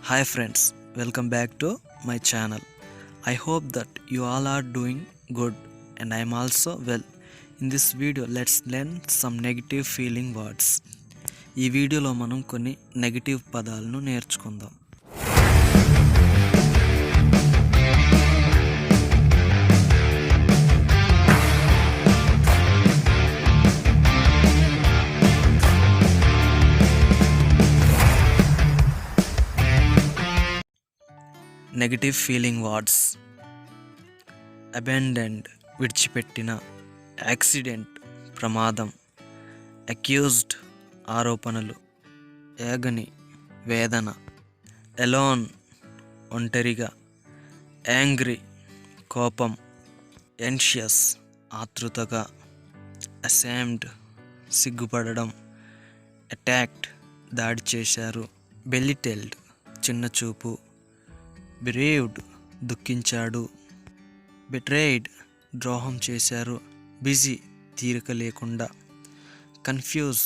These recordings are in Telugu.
Hi friends, welcome back to my channel. I hope that you all are doing good and I am also well. In this video, let's learn some negative feeling words. ఈ వీడియోలో మనం కొన్ని నెగటివ్ పదాలను నేర్చుకుందాం. నెగటివ్ ఫీలింగ్ వర్డ్స్: అబాండన్డ్ విడిచిపెట్టిన, యాక్సిడెంట్ ప్రమాదం, అక్యూజ్డ్ ఆరోపణలు, యాగని వేదన, ఎలోన్ ఒంటరిగా, యాంగ్రీ కోపం, యాంగ్షియస్ ఆతృతగా, అసామ్డ్ సిగ్గుపడడం, అటాక్డ్ దాడి చేశారు, బెలిటెల్డ్ చిన్నచూపు, బిరేవ్డ్ దుఃఖించాడు, బెట్రేయిడ్ ద్రోహం చేశారు, బిజీ తీరిక లేకుండా, కన్ఫ్యూజ్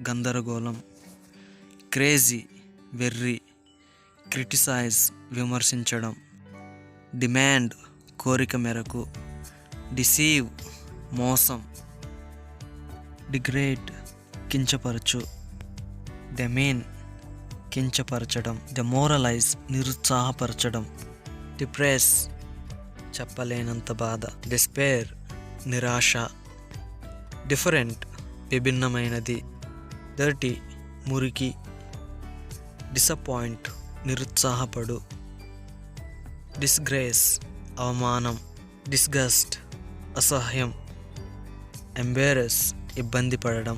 గందరగోళం, క్రేజీ వెర్రి, క్రిటిసైజ్ విమర్శించడం, డిమాండ్ కోరిక మేరకు, డిసీవ్ మోసం, డిగ్రేడ్ కించపరచు, డెమేన్ కించపరచడం, డెమోరలైజ్ నిరుత్సాహపరచడం, డిప్రెస్ చెప్పలేనంత బాధ, డిస్పేర్ నిరాశ, డిఫరెంట్ విభిన్నమైనది, డర్టీ మురికి, డిసప్పాయింట్ నిరుత్సాహపడు, డిస్గ్రేస్ అవమానం, డిస్గస్ట్ అసహ్యం, ఎంబారెస్ ఇబ్బంది పడడం,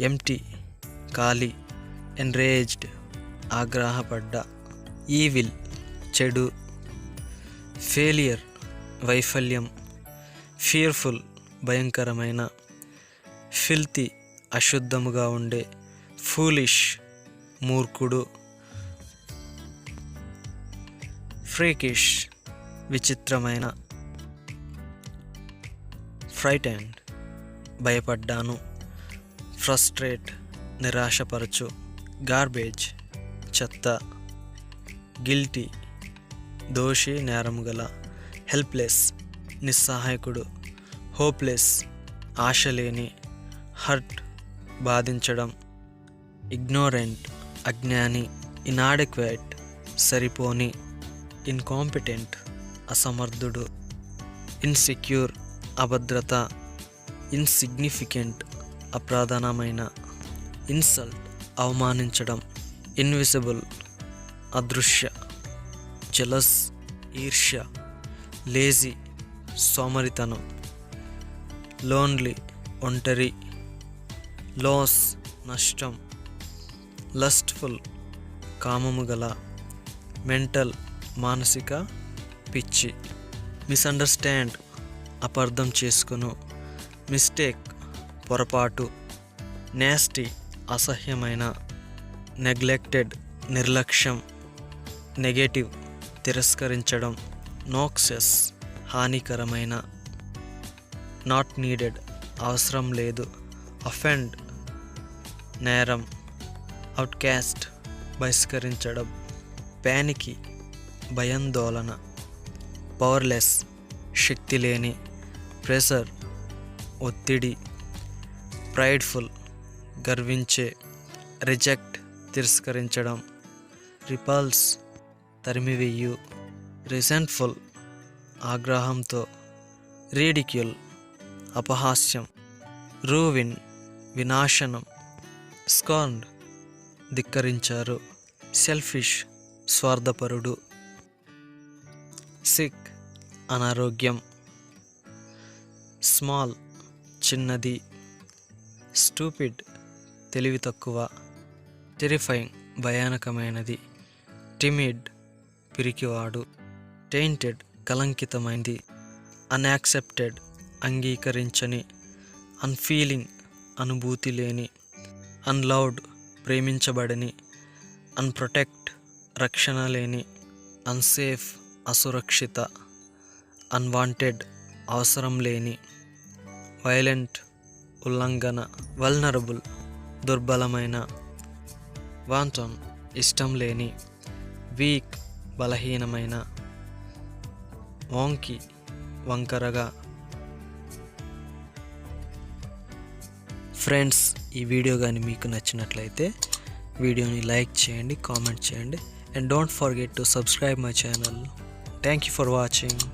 ఎంప్టీ ఖాళీ, ఎన్రేజ్డ్ ఆగ్రహపడ్డ, ఈవిల్ చెడు, ఫెయిలియర్ వైఫల్యం, ఫియర్ఫుల్ భయంకరమైన, ఫిల్తీ అశుద్ధముగా ఉండే, ఫూలిష్ మూర్ఖుడు, ఫ్రీకిష్ విచిత్రమైన, ఫ్రైటెండ్ భయపడ్డాను, ఫ్రస్ట్రేట్ నిరాశపరచు, గార్బేజ్ చెత్త, గిల్టీ దోషి నేరం గల, హెల్ప్లెస్ నిస్సహాయకుడు, హోప్లెస్ ఆశలేని, హర్ట్ బాధించడం, ఇగ్నోరెంట్ అజ్ఞాని, ఇనాడెక్వేట్ సరిపోని, ఇన్కాంపిటెంట్ అసమర్థుడు, ఇన్సెక్యూర్ అభద్రత, ఇన్సిగ్నిఫికెంట్ అప్రాధానమైన, ఇన్సల్ట్ అవమానించడం, ఇన్విజిబుల్ అదృశ్య, జలస్ ఈర్ష్య, లేజీ సోమరితనం, లోన్లీ ఒంటరి, లాస్ నష్టం, లస్ట్ఫుల్ కామము గల, మెంటల్ మానసిక పిచ్చి, మిస్అండర్స్టాండ్ అపార్థం చేసుకును, మిస్టేక్ పొరపాటు, నేస్టీ అసహ్యమైన, నెగ్లెక్టెడ్ నిర్లక్ష్యం, నెగటివ్ తిరస్కరించడం, నోక్సెస్ హానికరమైన, నాట్ నీడెడ్ అవసరం లేదు, అఫెండ్ నేరం, అవుట్కాస్ట్ బహిష్కరించడం, ప్యానికీ భయాందోళన, పవర్లెస్ శక్తి లేని, ప్రెషర్ ఒత్తిడి, ప్రైడ్ఫుల్ గర్వించే, రిజెక్ట్ తిరస్కరించడం, రిపల్స్ తరిమివేయు, రిసెంట్ఫుల్ ఆగ్రహంతో, రీడిక్యూల్ అపహాస్యం, రూవిన్ వినాశనం, స్కార్న్డ్ ధిక్కరించారు, సెల్ఫిష్ స్వార్థపరుడు, సిక్ అనారోగ్యం, స్మాల్ చిన్నది, స్టూపిడ్ తెలివి తక్కువ, టెరిఫైయింగ్ భయానకమైనది, టిమిడ్ పిరికివాడు, టెయింటెడ్ కలంకితమైనది, అన్యాక్సెప్టెడ్ అంగీకరించని, అన్ఫీలింగ్ అనుభూతి లేని, అన్లవ్డ్ ప్రేమించబడని, అన్ప్రొటెక్ట్ రక్షణ లేని, అన్సేఫ్ అసురక్షిత, అన్వాంటెడ్ అవసరం లేని, వైలెంట్ ఉల్లంఘన, వల్నరబుల్ దుర్బలమైన, వాంటన్ ఇష్టం లేని, వీక్ బలహీనమైన, వాంకీ వంకరగా. ఫ్రెండ్స్, ఈ వీడియో కానీ మీకు నచ్చినట్లయితే వీడియోని లైక్ చేయండి, కామెంట్ చేయండి, and don't forget to subscribe my channel. Thank you for watching.